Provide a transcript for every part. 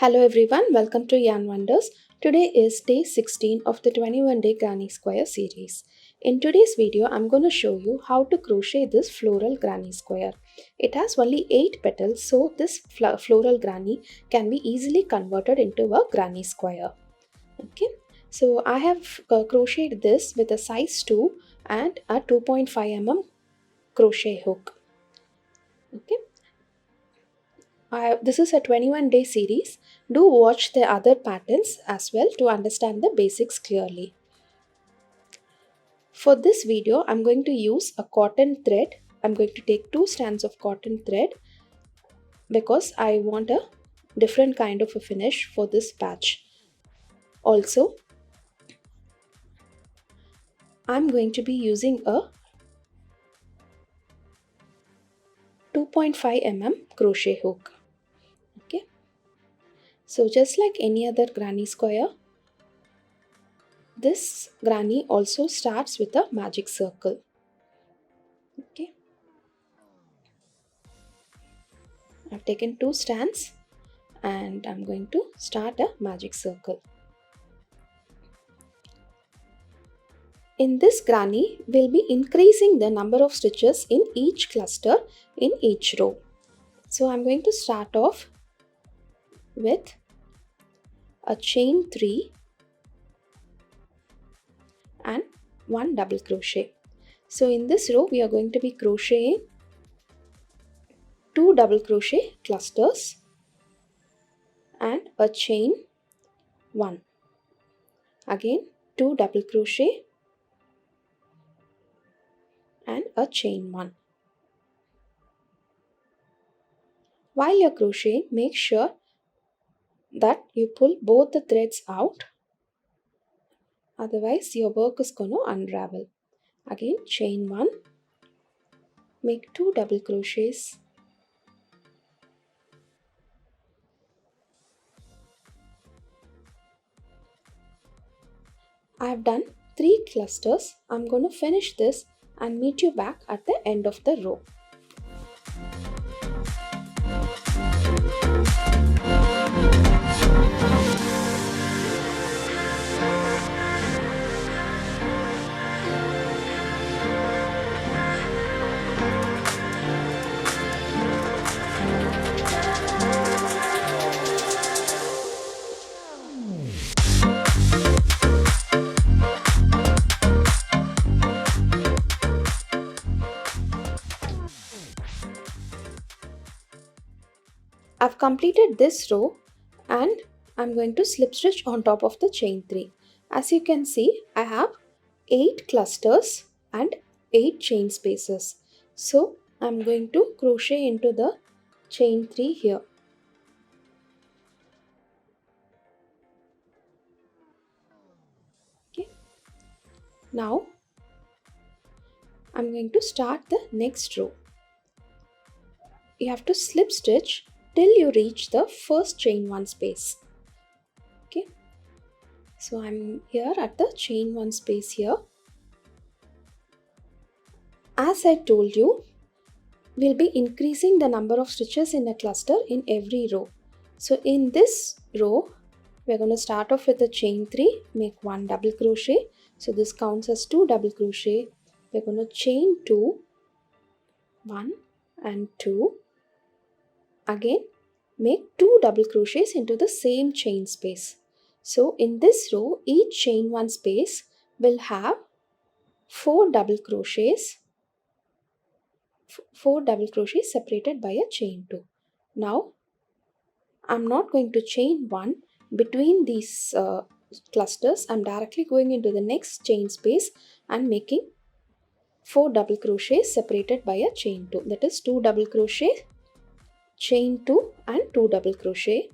Hello everyone, welcome to Yarn Wonders. Today is day 16 of the 21 day Granny Square series. In today's video, I'm going to show you how to crochet this floral granny square. It has only 8 petals, so this floral granny can be easily converted into a granny square. Okay, so I have crocheted this with a size 2 and a 2.5 mm crochet hook. Okay, this is a 21-day series. Do watch the other patterns as well to understand the basics clearly. For this video, I'm going to use a cotton thread. I'm going to take 2 strands of cotton thread because I want a different kind of a finish for this patch. Also, I'm going to be using a 2.5 mm crochet hook. Okay, so just like any other granny square, this granny also starts with a magic circle. Okay, I've taken 2 strands and I'm going to start a magic circle. In this granny, we'll be increasing the number of stitches in each cluster in each row. So I'm going to start off with a chain 3 and 1 double crochet. So in this row, we are going to be crocheting 2 double crochet clusters and a chain 1. Again, 2 double crochet and a chain 1. While you're crocheting, make sure that you pull both the threads out, otherwise your work is going to unravel. Again, chain 1, make 2 double crochets I have done 3 clusters. I'm going to finish this and meet you back at the end of the row. I've completed this row and I'm going to slip stitch on top of the chain 3. As you can see, I have 8 clusters and 8 chain spaces. So I'm going to crochet into the chain 3 here. Okay. Now I'm going to start the next row. You have to slip stitch till you reach the first chain 1 space. Okay, so I'm here at the chain 1 space here. As I told you, we'll be increasing the number of stitches in a cluster in every row. So in this row, we're going to start off with a chain 3, make 1 double crochet. So this counts as 2 double crochet. We're going to chain 2, 1 and 2. Again, make 2 double crochets into the same chain space. So in this row, each chain 1 space will have 4 double crochets, 4 double crochets separated by a chain 2. Now, I'm not going to chain 1 between these clusters. I'm directly going into the next chain space and making 4 double crochets separated by a chain 2. That is 2 double crochet, chain 2 and 2 double crochet.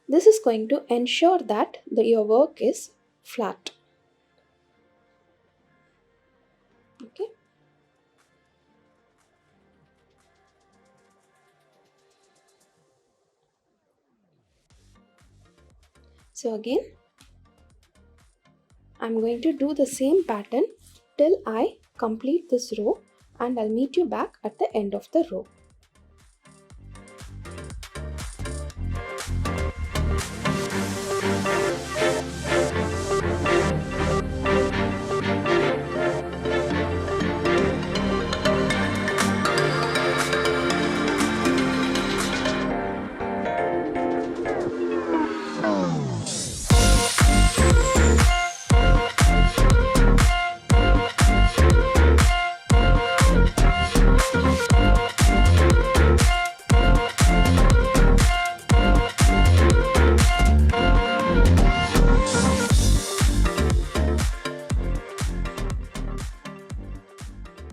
This is going to ensure that your work is flat. Okay. So again, I'm going to do the same pattern till I complete this row, and I'll meet you back at the end of the row.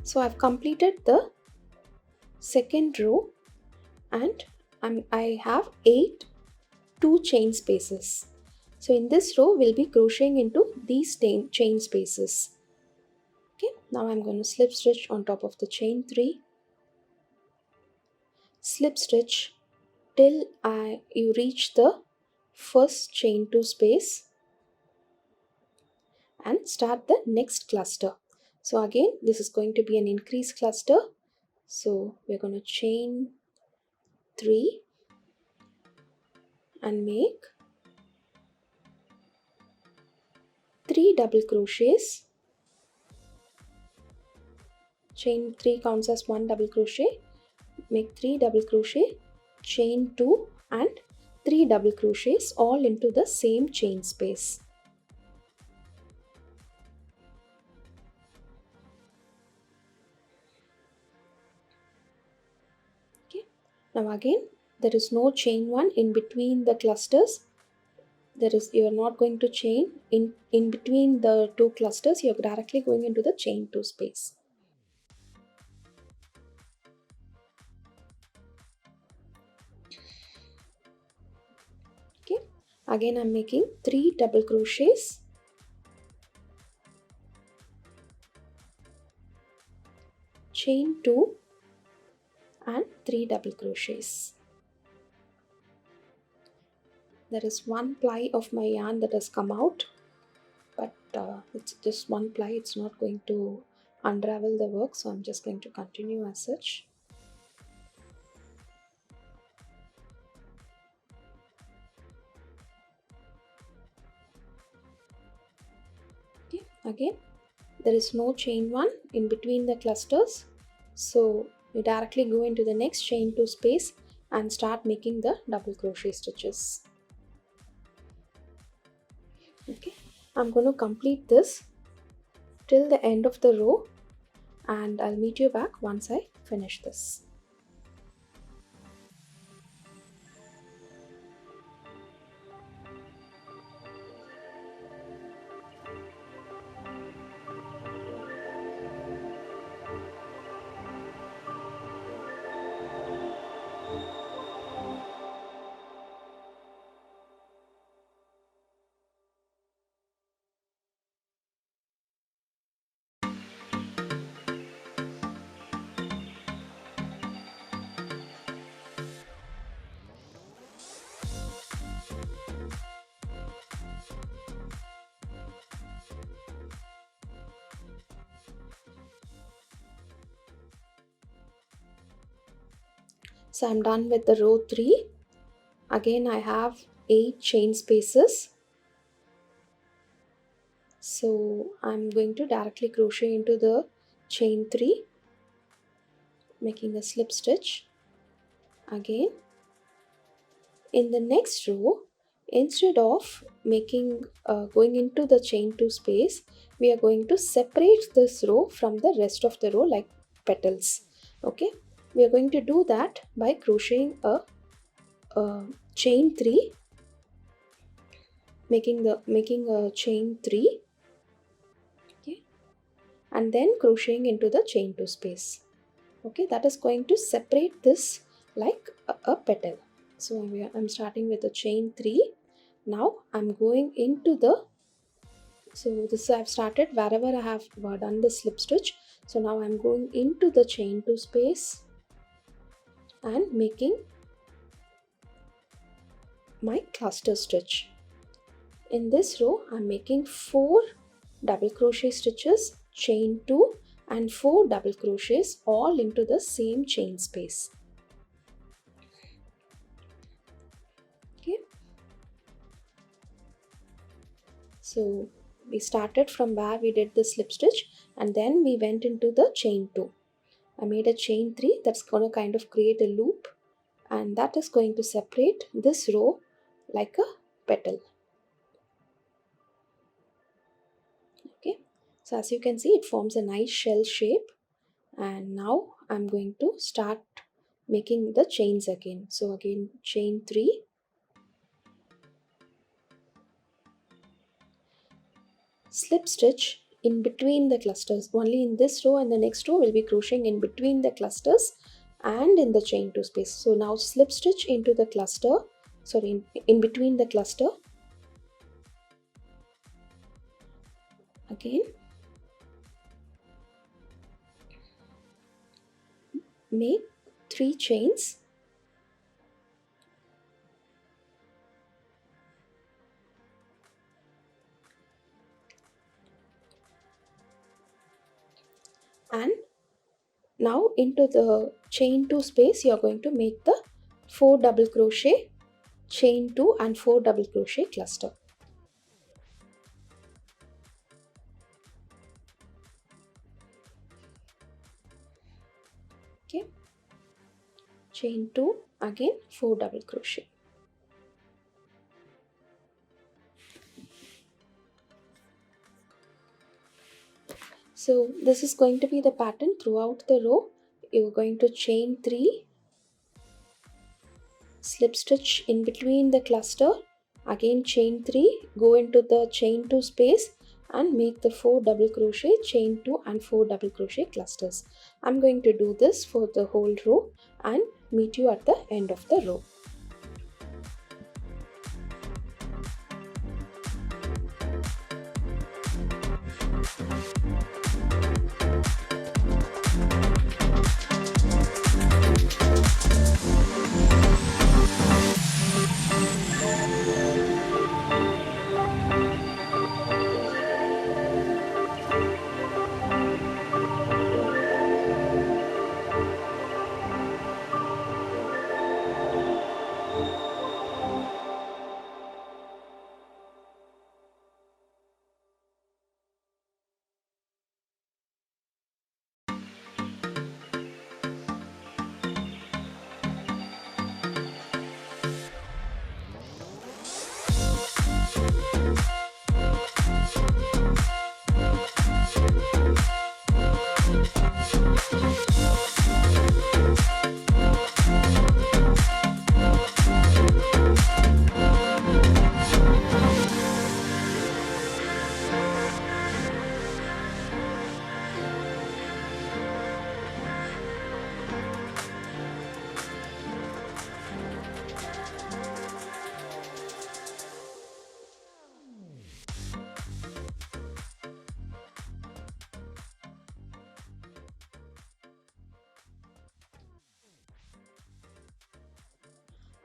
So I've completed the second row, and I have 8 2 chain spaces. So in this row we'll be crocheting into these chain spaces. Okay, now I'm going to slip stitch on top of the chain 3, slip stitch till you reach the first chain 2 space, and start the next cluster. So again, this is going to be an increase cluster. So we're going to chain 3 and make 3 double crochets. Chain 3 counts as 1 double crochet. Make 3 double crochet, chain 2 and 3 double crochets all into the same chain space. Okay. Now again, there is no chain 1 in between the clusters. You are not going to chain in between the two clusters. You are directly going into the chain 2 space. Okay. Again, I'm making 3 double crochets, chain 2 and 3 double crochets. There is one ply of my yarn that has come out, but it's just one ply. It's not going to unravel the work, so I'm just going to continue as such. Okay, again, there is no chain 1 in between the clusters, so you directly go into the next chain 2 space and start making the double crochet stitches. Okay, I'm going to complete this till the end of the row, and I'll meet you back once I finish this. So I'm done with the row 3. Again, I have 8 chain spaces. So I'm going to directly crochet into the chain 3, making a slip stitch. Again, in the next row, instead of going into the chain 2 space, we are going to separate this row from the rest of the row like petals. Okay, we are going to do that by crocheting a chain 3, making a chain 3, okay, and then crocheting into the chain 2 space. Okay, that is going to separate this like a petal. So I'm starting with a chain 3. Now I'm going into the, so this I've started wherever I have done the slip stitch. So now I'm going into the chain 2 space and making my cluster stitch. In this row I'm making 4 double crochet stitches, chain 2 and 4 double crochets all into the same chain space. Okay. So we started from where we did the slip stitch and then we went into the chain 2. I made a chain 3 that's going to kind of create a loop, and that is going to separate this row like a petal. Okay, so as you can see, it forms a nice shell shape, and now I'm going to start making the chains again. So again, chain 3, slip stitch in between the clusters. Only in this row and the next row will be crocheting in between the clusters and in the chain 2 space. So now slip stitch into the cluster, sorry, in between the cluster. Again, make 3 chains, and now into the chain 2 space you are going to make the 4 double crochet, chain 2 and 4 double crochet cluster. Okay, chain 2, again 4 double crochet. So this is going to be the pattern throughout the row. You're going to chain 3, slip stitch in between the cluster, again chain 3, go into the chain 2 space and make the 4 double crochet, chain 2 and 4 double crochet clusters. I'm going to do this for the whole row and meet you at the end of the row.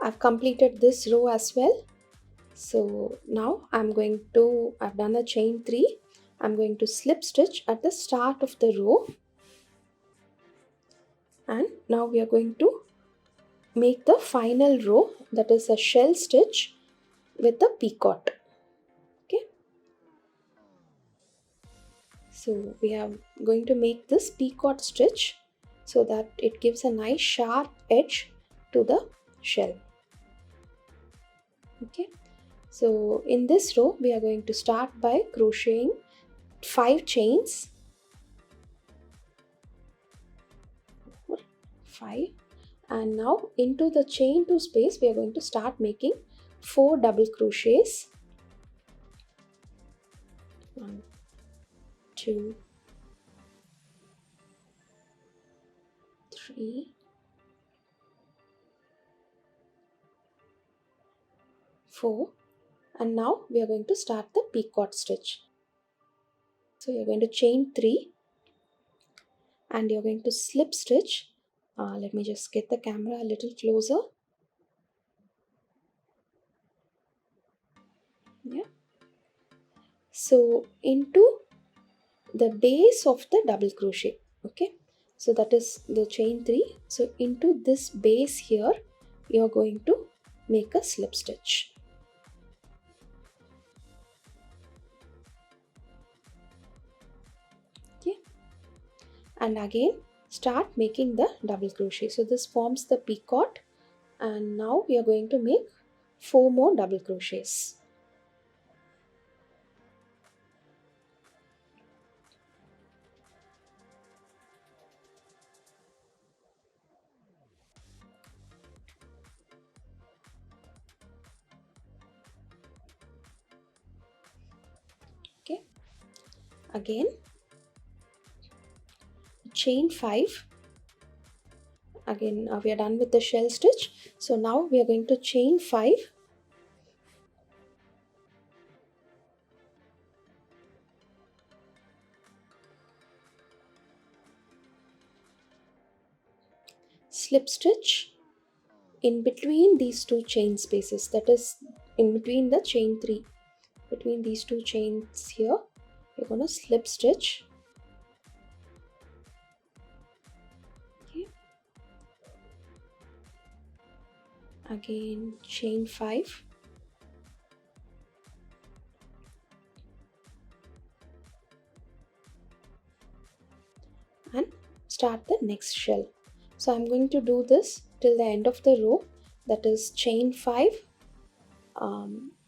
I've completed this row as well. So now I've done a chain 3. I'm going to slip stitch at the start of the row, and now we are going to make the final row, that is a shell stitch with a picot. Okay, so we are going to make this picot stitch so that it gives a nice sharp edge to the shell. Okay, so in this row we are going to start by crocheting 5 chains, 5, and now into the chain 2 space we are going to start making 4 double crochets. 1, 2, 3, 4, and now we are going to start the picot stitch. So you're going to chain 3 and you're going to slip stitch. Let me just get the camera a little closer. Yeah, So into the base of the double crochet. Okay, so that is the chain 3. So into this base here you're going to make a slip stitch. Okay, and again start making the double crochet. So this forms the picot, and now we are going to make 4 more double crochets. Okay, again chain 5. Again we are done with the shell stitch, so now we are going to chain 5, slip stitch in between these two chain spaces, that is in between the chain 3, between these two chains here you're going to slip stitch. Okay, again chain 5, and start the next shell. So I'm going to do this till the end of the row, that is chain 5,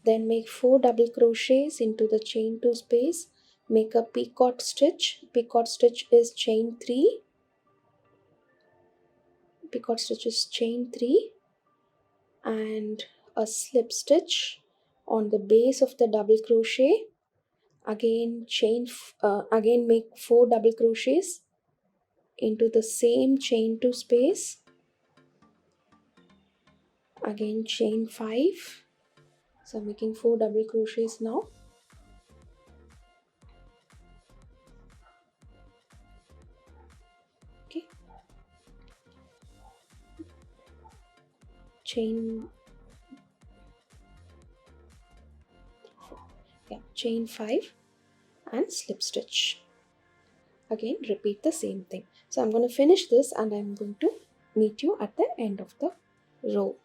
then make 4 double crochets into the chain 2 space, make a picot stitch. Picot stitch is chain 3, picot stitch is chain 3, and a slip stitch on the base of the double crochet. Again again make 4 double crochets into the same chain 2 space, again chain 5. So I'm making 4 double crochets now. Okay, chain, yeah, chain 5 and slip stitch. Again repeat the same thing. So I'm going to finish this and I'm going to meet you at the end of the row.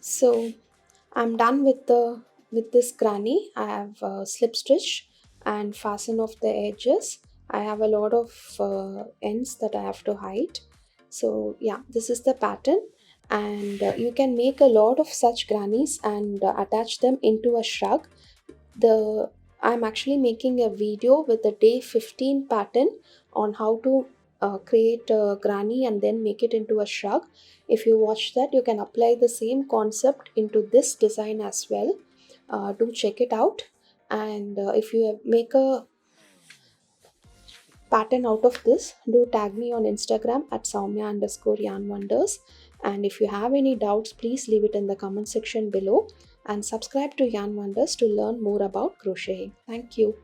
So I'm done with this granny. I have slip stitch and fasten off the edges. I have a lot of ends that I have to hide. So yeah, this is the pattern, and you can make a lot of such grannies and attach them into a shrug. The I'm actually making a video with the day 15 pattern on how to create a granny and then make it into a shrug. If you watch that, you can apply the same concept into this design as well. Do check it out. And if you make a pattern out of this, do tag me on Instagram at Soumya underscore yarn wonders. And if you have any doubts, please leave it in the comment section below, and subscribe to Yarn Wonders to learn more about crocheting. Thank you.